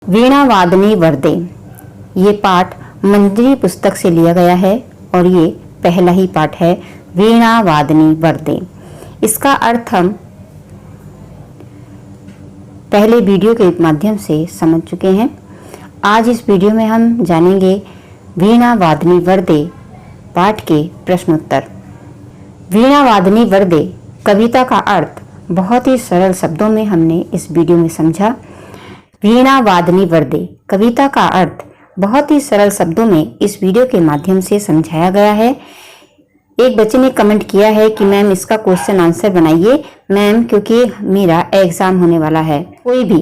वीणा वादनी वरदे, ये पाठ मंजरी पुस्तक से लिया गया है और ये पहला ही पाठ है। वीणा वादनी वरदे, इसका अर्थ हम पहले वीडियो के माध्यम से समझ चुके हैं। आज इस वीडियो में हम जानेंगे वीणा वादनी वरदे पाठ के प्रश्नोत्तर। वीणा वादनी वरदे कविता का अर्थ बहुत ही सरल शब्दों में हमने इस वीडियो में समझा। वीणा वादनी वरदे कविता का अर्थ बहुत ही सरल शब्दों में इस वीडियो के माध्यम से समझाया गया है। एक बच्चे ने कमेंट किया है कि मैम इसका क्वेश्चन आंसर बनाइए। मैम क्योंकि मेरा एग्जाम होने वाला है। कोई भी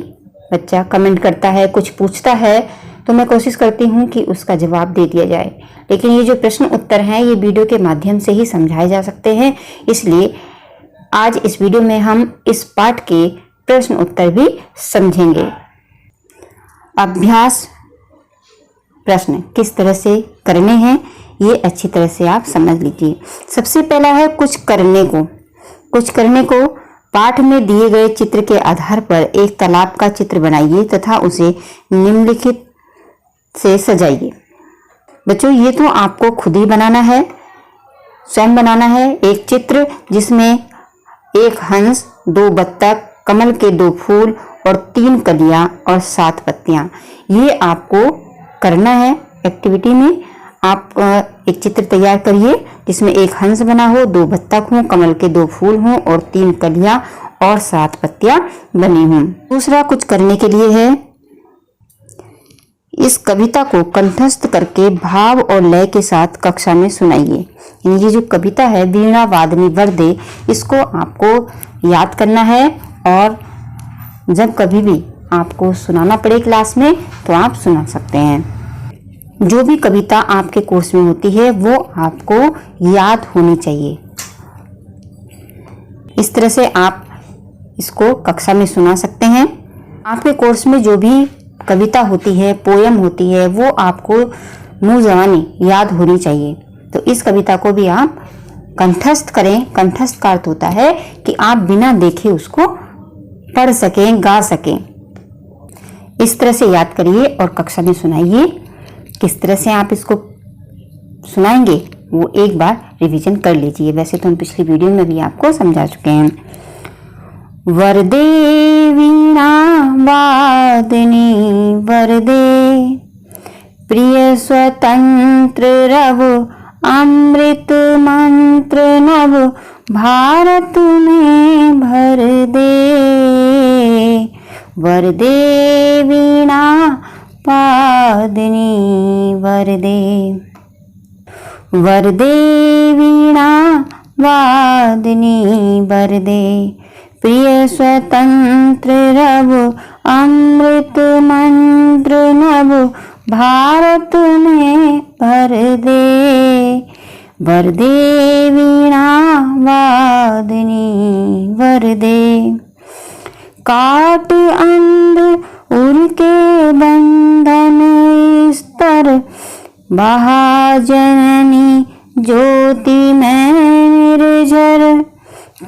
बच्चा कमेंट करता है, कुछ पूछता है, तो मैं कोशिश करती हूँ कि उसका जवाब दे दिया जाए, लेकिन ये जो प्रश्न उत्तर हैं ये वीडियो के माध्यम से ही समझाए जा सकते हैं। इसलिए आज इस वीडियो में हम इस पाठ के प्रश्न उत्तर भी समझेंगे। अभ्यास प्रश्न किस तरह से करने हैं ये अच्छी तरह से आप समझ लीजिए। सबसे पहला है कुछ करने को पाठ में दिए गए चित्र के आधार पर एक तालाब का चित्र बनाइए तथा उसे निम्नलिखित से सजाइए। बच्चों ये तो आपको खुद ही बनाना है, स्वयं बनाना है। एक चित्र जिसमें एक हंस, 2 बत्तख, कमल के 2 फूल और 3 कलियां और 7 पत्तियां, ये आपको करना है। एक्टिविटी में आप एक चित्र तैयार करिए जिसमें एक हंस बना हो, 2 बत्तख हों, कमल के 2 फूल हों और 3 कलियां और 7 पत्तियां बनी हों। दूसरा कुछ करने के लिए है, इस कविता को कंठस्थ करके भाव और लय के साथ कक्षा में सुनाइए। ये जो कविता है वीणा वादनी वरदे, इसको आपको याद करना है और जब कभी भी आपको सुनाना पड़े क्लास में तो आप सुना सकते हैं। जो भी कविता आपके कोर्स में होती है वो आपको याद होनी चाहिए। इस तरह से आप इसको कक्षा में सुना सकते हैं। आपके कोर्स में जो भी कविता होती है, पोयम होती है, वो आपको मुंह जबानी याद होनी चाहिए। तो इस कविता को भी आप कंठस्थ करें। कंठस्थ का अर्थ होता है कि आप बिना देखे उसको पढ़ सकें, गा सकें। इस तरह से याद करिए और कक्षा में सुनाइए। किस तरह से आप इसको सुनाएंगे वो एक बार रिवीजन कर लीजिए। वैसे तो हम पिछली वीडियो में भी आपको समझा चुके हैं। वरदे वीणा वादनी वरदे, प्रिय स्वतंत्र रव अमृत मंत्र नव, भारत में भर दे। वरदे वीणा वादनी वरदे, वरदे वीणा वादनी वरदे, प्रिय स्वतंत्र रव अमृत मंत्र नव, भारत में भर दे। वरदे वीणा वादनी वरदे, काट अंध उर के बंधन स्तर, महाजननी ज्योति में निर्झर,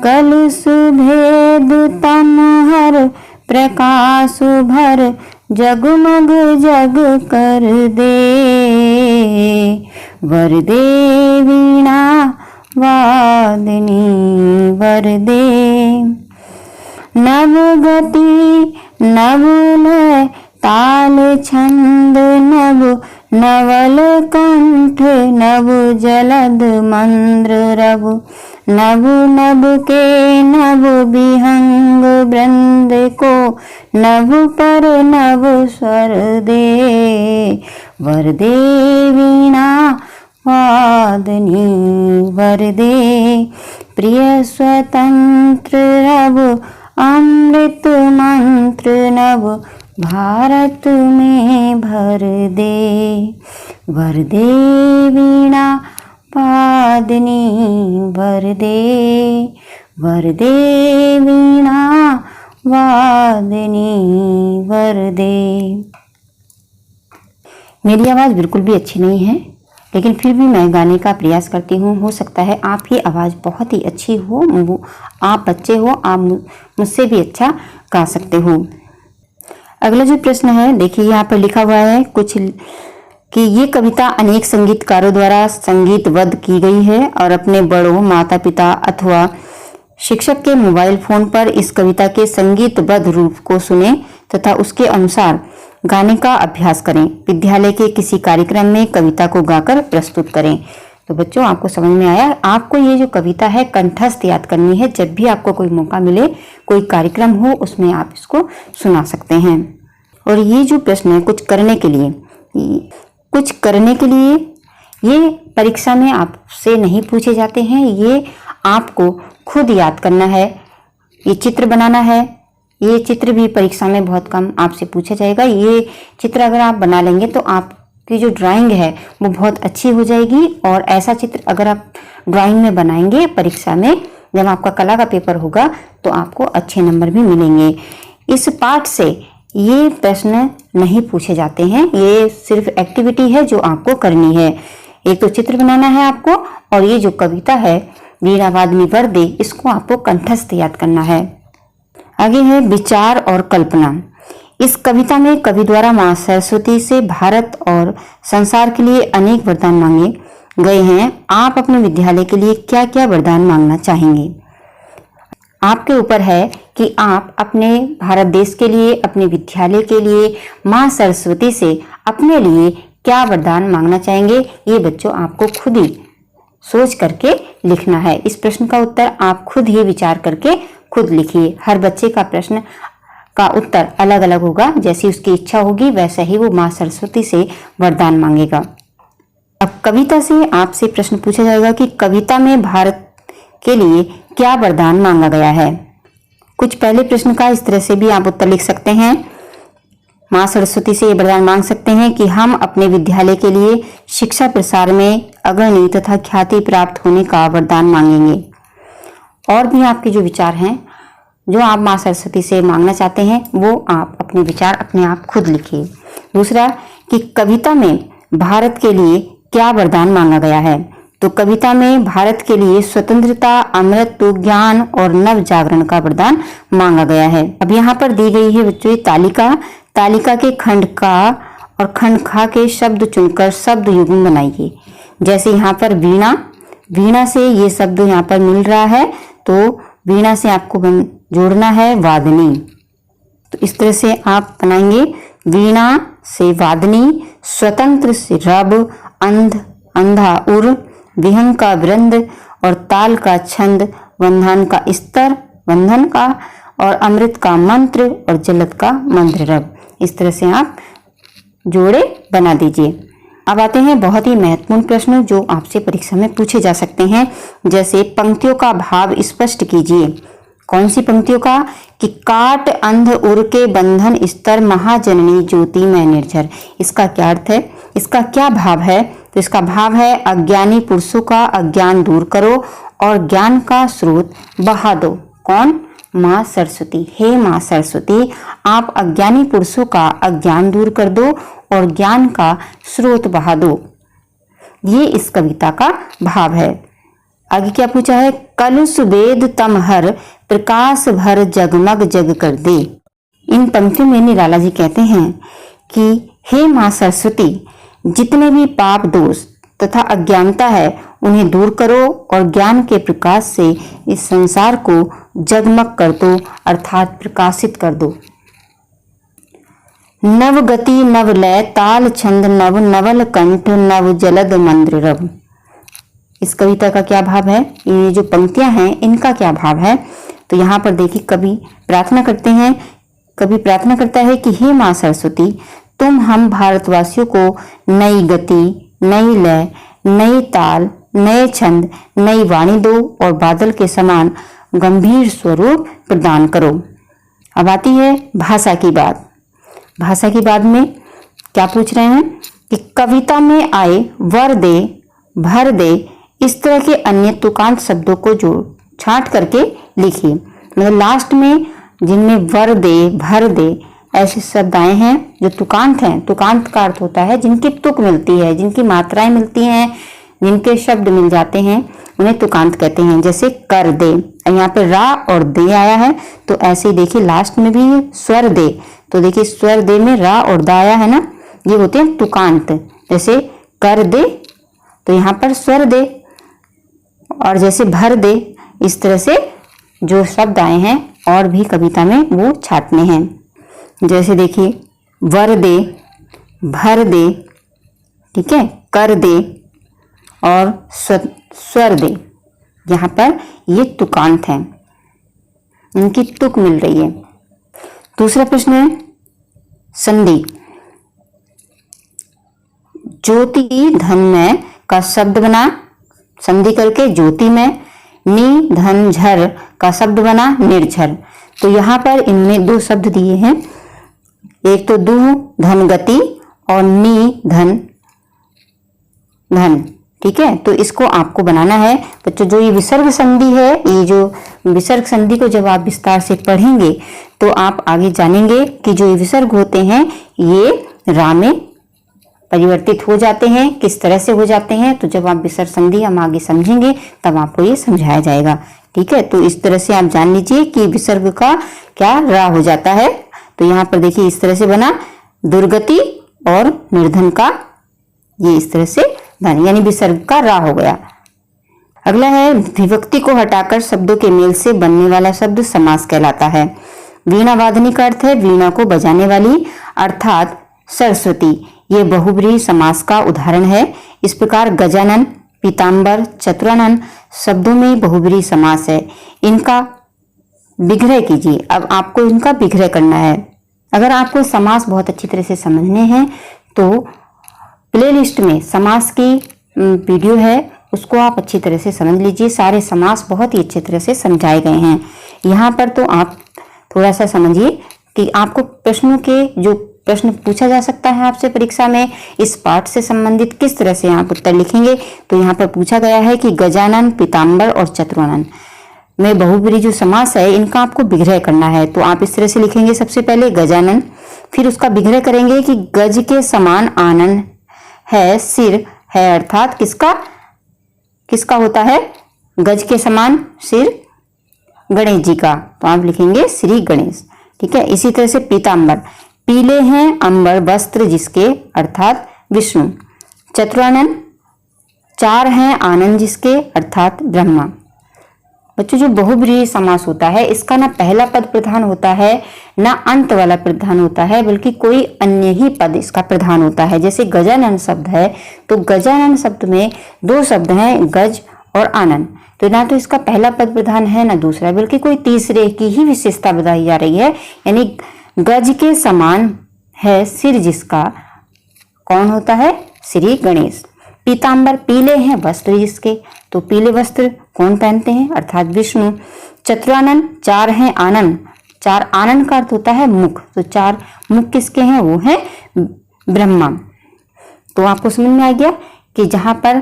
कलश भेद तम हर प्रकाश भर, जगमग जग कर दे। वरदे वीणा वादनी वरदे, नव गति नव लय ताल छंद नव, नवल कंठ नव जलद मंद्र रव, नव नभ के नव विहंग वृंद को, नभ पर नव स्वर दे। वरदे वीणा वादनी वरदे, प्रिय स्वतंत्र रव अमृत मंत्र नव, भारत में भर दे। वरदे वीणा वादनी वरदे, वरदे वीणा वादनी वरदे। मेरी आवाज़ बिल्कुल भी अच्छी नहीं है, लेकिन फिर भी मैं गाने का प्रयास करती हूँ। हो सकता है आपकी आवाज़ बहुत ही अच्छी हो, आप बच्चे हो, आप मुझसे भी अच्छा गा सकते हो। अगला जो प्रश्न है देखिए यहाँ पर लिखा हुआ है कुछ कि ये कविता अनेक संगीतकारों द्वारा संगीतबद्ध की गई है और अपने बड़ों, माता पिता अथवा शिक्षक के मोबाइल फोन पर इस कविता के संगीतबद्ध रूप को सुने तथा उसके अनुसार गाने का अभ्यास करें। विद्यालय के किसी कार्यक्रम में कविता को गाकर प्रस्तुत करें। तो बच्चों आपको समझ में आया। आपको ये जो कविता है कंठस्थ याद करनी है। जब भी आपको कोई मौका मिले, कोई कार्यक्रम हो, उसमें आप इसको सुना सकते हैं। और ये जो प्रश्न है कुछ करने के लिए ये परीक्षा में आपसे नहीं पूछे जाते हैं। ये आपको खुद याद करना है। ये चित्र बनाना है। ये चित्र भी परीक्षा में बहुत कम आपसे पूछा जाएगा। ये चित्र अगर आप बना लेंगे तो आपकी जो ड्राइंग है वो बहुत अच्छी हो जाएगी। और ऐसा चित्र अगर आप ड्राइंग में बनाएंगे परीक्षा में, जब आपका कला का पेपर होगा तो आपको अच्छे नंबर भी मिलेंगे। इस पाठ से ये प्रश्न नहीं पूछे जाते हैं। ये सिर्फ एक्टिविटी है जो आपको करनी है। एक तो चित्र बनाना है आपको, और ये जो कविता है वीणा वादनी वरदे, इसको आपको कंठस्थ याद करना है। आगे है विचार और कल्पना। इस कविता में कवि द्वारा मां सरस्वती से भारत और संसार के लिए अनेक वरदान मांगे गए हैं। आप अपने विद्यालय के लिए क्या क्या वरदान मांगना चाहेंगे? आपके ऊपर है कि आप अपने भारत देश के लिए, अपने विद्यालय के लिए मां सरस्वती से अपने लिए क्या वरदान मांगना चाहेंगे। ये बच्चों आपको खुद ही सोच करके लिखना है। इस प्रश्न का उत्तर आप खुद ही विचार करके खुद लिखिए। हर बच्चे का प्रश्न का उत्तर अलग अलग होगा। जैसी उसकी इच्छा होगी वैसा ही वो मां सरस्वती से वरदान मांगेगा। अब कविता से आपसे प्रश्न पूछा जाएगा कि कविता में भारत के लिए क्या वरदान मांगा गया है। कुछ पहले प्रश्न का इस तरह से भी आप उत्तर लिख सकते हैं। मां सरस्वती से ये वरदान मांग सकते हैं कि हम अपने विद्यालय के लिए शिक्षा प्रसार में अग्रणी तथा ख्याति प्राप्त होने का वरदान मांगेंगे। और भी आपके जो विचार हैं, जो आप मां सरस्वती से मांगना चाहते हैं, वो आप अपने विचार अपने आप खुद लिखिए। दूसरा कि कविता में भारत के लिए क्या वरदान मांगा गया है। तो कविता में भारत के लिए स्वतंत्रता, अमृतत्व, ज्ञान और नव जागरण का वरदान मांगा गया है। अब यहाँ पर दी गई है बच्चों ये तालिका के खंड का और खंड खा के शब्द चुनकर शब्द युग्म बनाइए। जैसे यहाँ पर वीणा से ये शब्द यहाँ पर मिल रहा है, तो वीणा से आपको जोड़ना है वादनी। तो इस तरह से आप बनाएंगे। वीणा से वादनी, स्वतंत्र से रब, अंधा उर, विहंग का वृंद और ताल का छंद, वंधन का स्तर, वंधन का, और अमृत का मंत्र और जलद का मंत्र रब। इस तरह से आप जोड़े बना दीजिए। अब आते हैं बहुत ही महत्वपूर्ण प्रश्न जो आपसे परीक्षा में पूछे जा सकते हैं। जैसे पंक्तियों का भाव स्पष्ट कीजिए। कौन सी पंक्तियों का? कि काट अंध उर के बंधन स्तर, महाजननी ज्योति में निर्झर। इसका क्या अर्थ है? इसका क्या भाव है? तो इसका भाव है अज्ञानी पुरुषों का अज्ञान दूर करो और ज्ञान का स्रोत बहा दो। कौन? मां सरस्वती। हे मां सरस्वती, आप अज्ञानी पुरुषों का अज्ञान दूर कर दो और ज्ञान का स्रोत बहा दो। ये इस कविता का भाव है। आगे क्या पूछा है? कलुष वेद तम हर, प्रकाश भर जगमग जग कर दे। इन पंक्तियों में निराला जी कहते हैं कि हे मां सरस्वती, जितने भी पाप दोष तथा अज्ञानता है उन्हें दूर करो और ज्ञान के प्रकाश से इस संसार को जगमग कर दो, अर्थात प्रकाशित कर दो। नव गति नव लय, ताल छंद नव, नवल कंठ नव, जलद मंद्र रव। इस कविता का क्या भाव है? ये जो पंक्तियां हैं इनका क्या भाव है? तो यहाँ पर देखिए कवि प्रार्थना करते हैं। कवि प्रार्थना करता है कि हे मां सरस्वती, तुम हम भारतवासियों को नई गति, नई लय, नई ताल, नए छंद, नई वाणी दो और बादल के समान गंभीर स्वरूप प्रदान करो। अब आती है भाषा की बात। भाषा की बात में क्या पूछ रहे हैं कि कविता में आए वर दे, भर दे, इस तरह के अन्य तुकांत शब्दों को जो छांट करके लिखिए। मतलब लास्ट में जिनमें वर दे, भर दे ऐसे शब्द आए हैं जो तुकांत हैं। तुकांत का अर्थ होता है जिनकी तुक मिलती है, जिनकी मात्राएं मिलती हैं, जिनके शब्द मिल जाते हैं, उन्हें तुकांत कहते हैं। जैसे कर दे, यहाँ पे रा और दे आया है, तो ऐसे ही देखिए लास्ट में भी स्वर दे, तो देखिए स्वर दे में रा और दा आया है ना, ये होते हैं तुकांत। जैसे कर दे तो यहाँ पर स्वर दे, और जैसे भर दे, इस तरह से जो शब्द आए हैं और भी कविता में वो छाटने हैं। जैसे देखिए वर दे, भर दे, ठीक है, कर दे और स्वर दे, यहाँ पर ये तुकांत है, इनकी तुक मिल रही है। दूसरा प्रश्न है संधि। ज्योति धन में का शब्द बना, संधि करके ज्योति में। नी धन झर का शब्द बना निर्झर। तो यहाँ पर इनमें दो शब्द दिए हैं, एक तो दु धन गति और नी धन धन, ठीक है। तो इसको आपको बनाना है बच्चों। जो ये विसर्ग संधि है, ये जो विसर्ग संधि को जब आप विस्तार से पढ़ेंगे तो आप आगे जानेंगे कि जो ये विसर्ग होते हैं ये रा में परिवर्तित हो जाते हैं, किस तरह से हो जाते हैं। तो जब आप विसर्ग संधि हम आगे समझेंगे तब आपको ये समझाया जाएगा, ठीक है। तो इस तरह से आप जान लीजिए कि विसर्ग का क्या रा हो जाता है। तो यहाँ पर देखिए इस तरह से बना दुर्गति और निर्धन का ये इस तरह से धन, यानी विसर्ग का रा हो गया। अगला है विभक्ति को हटाकर शब्दों के मेल से बनने वाला शब्द समास कहलाता है। वीणा वादनी का अर्थ है वीणा को बजाने वाली, अर्थात सरस्वती। ये बहुब्रीहि समास का उदाहरण है। इस प्रकार गजानन, पीताम्बर, चतुरानन शब्दों में बहुब्रीहि समास है। इनका विग्रह कीजिए। अब आपको इनका विग्रह करना है। अगर आपको समास बहुत अच्छी तरह से समझने हैं तो प्लेलिस्ट में समास की वीडियो है, उसको आप अच्छी तरह से समझ लीजिए। सारे समास बहुत ही अच्छी तरह से समझाए गए हैं। यहाँ पर तो आप थोड़ा सा समझिए कि आपको प्रश्नों के जो प्रश्न पूछा जा सकता है आपसे परीक्षा में, इस पाठ से संबंधित किस तरह से आप उत्तर लिखेंगे। तो यहाँ पर पूछा गया है कि गजानन, पीताम्बर और चतुरानन में बहुब्रीहि जो समास है इनका आपको विग्रह करना है। तो आप इस तरह से लिखेंगे, सबसे पहले गजानन, फिर उसका विग्रह करेंगे कि गज के समान आनन है, सिर है, अर्थात किसका किसका होता है, गज के समान सिर गणेश जी का। तो आप लिखेंगे श्री गणेश, ठीक है। इसी तरह से पीताम्बर, पीले हैं अंबर वस्त्र जिसके, अर्थात विष्णु। चतुरानन, चार हैं आनंद जिसके, अर्थात ब्रह्मा। बच्चों जो बहुब्रीहि समास होता है इसका ना पहला पद प्रधान होता है ना अंत वाला प्रधान होता है, बल्कि कोई अन्य ही पद इसका प्रधान होता है। जैसे गजानन शब्द है तो गजानन शब्द में दो शब्द हैं, गज और आनंद। तो ना तो इसका पहला पद प्रधान है ना दूसरा, बल्कि कोई तीसरे की ही विशेषता बताई जा रही है। यानी गज के समान है सिर जिसका, कौन होता है, श्री गणेश। पीताम्बर, पीले हैं वस्त्र जिसके, तो पीले वस्त्र कौन पहनते हैं, अर्थात विष्णु। चतुरानन, चार हैं आनंद, चार आनंद का अर्थ होता है मुख, तो चार मुख किसके हैं, वो है ब्रह्मा। तो आपको समझ में आ गया कि जहां पर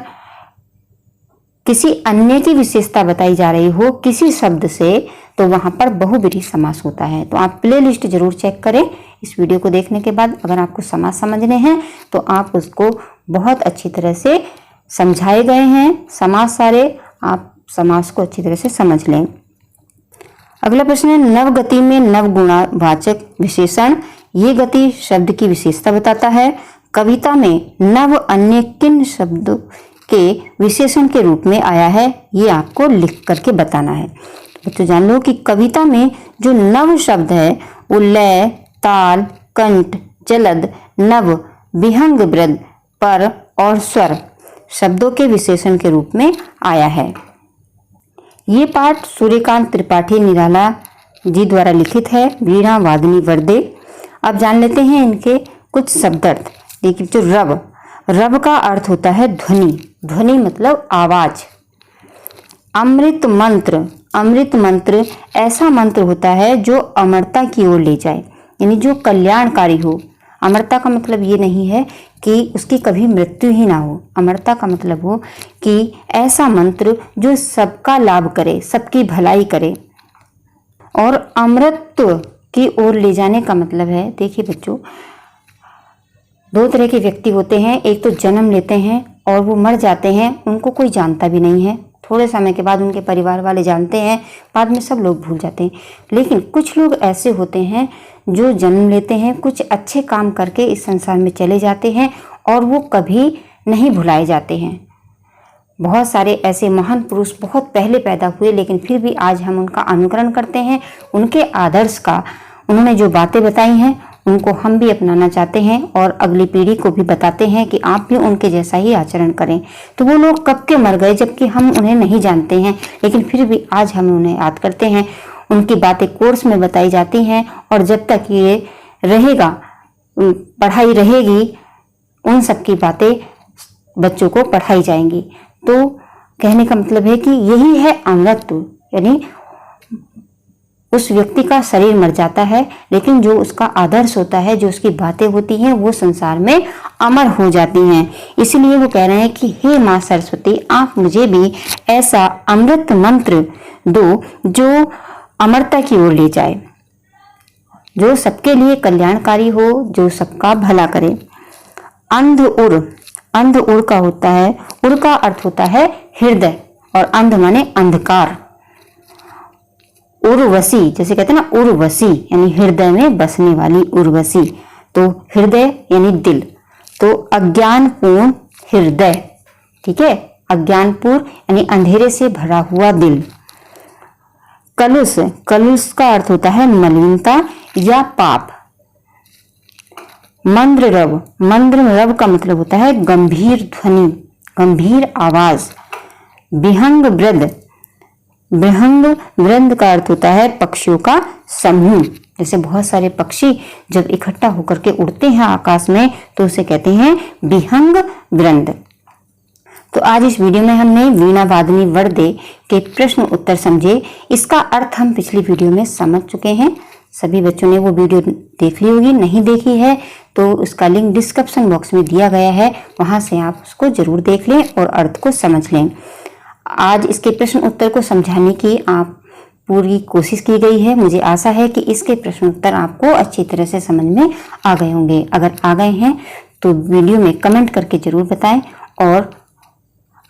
किसी अन्य की विशेषता बताई जा रही हो किसी शब्द से, तो वहां पर बहुब्रीहि समास होता है। तो आप प्ले लिस्ट जरूर चेक करें इस वीडियो को देखने के बाद। अगर आपको समास समझने हैं तो आप उसको बहुत अच्छी तरह से समझाए गए हैं समास सारे, आप समास को अच्छी तरह से समझ लें। अगला प्रश्न है नवगति में नवगुणवाचक विशेषण। ये गति शब्द की विशेषता बताता है। कविता में नव अन्य किन शब्दों के विशेषण के रूप में आया है, ये आपको लिख करके बताना है। बच्चों जान लो कि कविता में जो नव शब्द है वो लय, ताल, कंठ, जलद, नव, विहंग, वृद्ध, पर और स्वर शब्दों के विशेषण के रूप में आया है। ये पाठ सूर्यकांत त्रिपाठी निराला जी द्वारा लिखित है। वीणा वादनी वर्दे। अब जान लेते हैं इनके कुछ शब्दार्थ। देखिए जो रव, रव का अर्थ होता है ध्वनि, ध्वनि मतलब आवाज। अमृत मंत्र, अमृत मंत्र ऐसा मंत्र होता है जो अमरता की ओर ले जाए, यानी जो कल्याणकारी हो। अमरता का मतलब ये नहीं है कि उसकी कभी मृत्यु ही ना हो। अमरता का मतलब हो कि ऐसा मंत्र जो सबका लाभ करे, सबकी भलाई करे। और अमृतत्व की ओर ले जाने का मतलब है, देखिए बच्चों दो तरह के व्यक्ति होते हैं। एक तो जन्म लेते हैं और वो मर जाते हैं, उनको कोई जानता भी नहीं है। थोड़े समय के बाद उनके परिवार वाले जानते हैं, बाद में सब लोग भूल जाते हैं। लेकिन कुछ लोग ऐसे होते हैं जो जन्म लेते हैं कुछ अच्छे काम करके इस संसार में चले जाते हैं और वो कभी नहीं भुलाए जाते हैं। बहुत सारे ऐसे महान पुरुष बहुत पहले पैदा हुए, लेकिन फिर भी आज हम उनका अनुकरण करते हैं। उनके आदर्श का, उन्होंने जो बातें बताई हैं उनको हम भी अपनाना चाहते हैं और अगली पीढ़ी को भी बताते हैं कि आप भी उनके जैसा ही आचरण करें। तो वो लोग कब के मर गए, जबकि हम उन्हें नहीं जानते हैं, लेकिन फिर भी आज हम उन्हें याद करते हैं। उनकी बातें कोर्स में बताई जाती हैं और जब तक ये रहेगा, पढ़ाई रहेगी, उन सब की बातें बच्चों को पढ़ाई जाएंगी। तो कहने का मतलब है कि यही है अमरत्व, यानी उस व्यक्ति का शरीर मर जाता है लेकिन जो उसका आदर्श होता है, जो उसकी बातें होती हैं, वो संसार में अमर हो जाती हैं। इसलिए वो कह रहे हैं कि हे माँ सरस्वती, आप मुझे भी ऐसा अमृत मंत्र दो जो अमरता की ओर ले जाए, जो सबके लिए कल्याणकारी हो, जो सबका भला करे। अंध उर का होता है, उर का अर्थ होता है हृदय और अंध माने अंधकार। उर्वशी, जैसे कहते हैं ना उर्वशी, यानी हृदय में बसने वाली उर्वशी। तो हृदय यानी दिल, तो अज्ञानपूर्ण हृदय, ठीक है, अज्ञानपूर्ण यानी अंधेरे से भरा हुआ दिल। कलुष का अर्थ होता है मलिनता या पाप। मंद्र रव का मतलब होता है गंभीर ध्वनि, गंभीर आवाज। विहंग वृंद का अर्थ होता है पक्षियों का समूह। जैसे बहुत सारे पक्षी जब इकट्ठा होकर के उड़ते हैं आकाश में तो उसे कहते हैं विहंग वृंद। तो आज इस वीडियो में हमने वीणा वादनी वर्दे के प्रश्न उत्तर समझे। इसका अर्थ हम पिछली वीडियो में समझ चुके हैं। सभी बच्चों ने वो वीडियो देख ली होगी, नहीं देखी है तो उसका लिंक डिस्क्रिप्शन बॉक्स में दिया गया है, वहां से आप उसको जरूर देख लें और अर्थ को समझ लें। आज इसके प्रश्न उत्तर को समझाने की आप पूरी कोशिश की गई है। मुझे आशा है कि इसके प्रश्न उत्तर आपको अच्छी तरह से समझ में आ गए होंगे। अगर आ गए हैं तो वीडियो में कमेंट करके जरूर बताएं और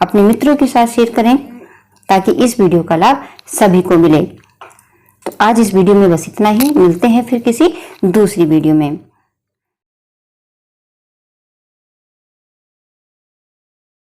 अपने मित्रों के साथ शेयर करें ताकि इस वीडियो का लाभ सभी को मिले। तो आज इस वीडियो में बस इतना ही, मिलते हैं फिर किसी दूसरी वीडियो में।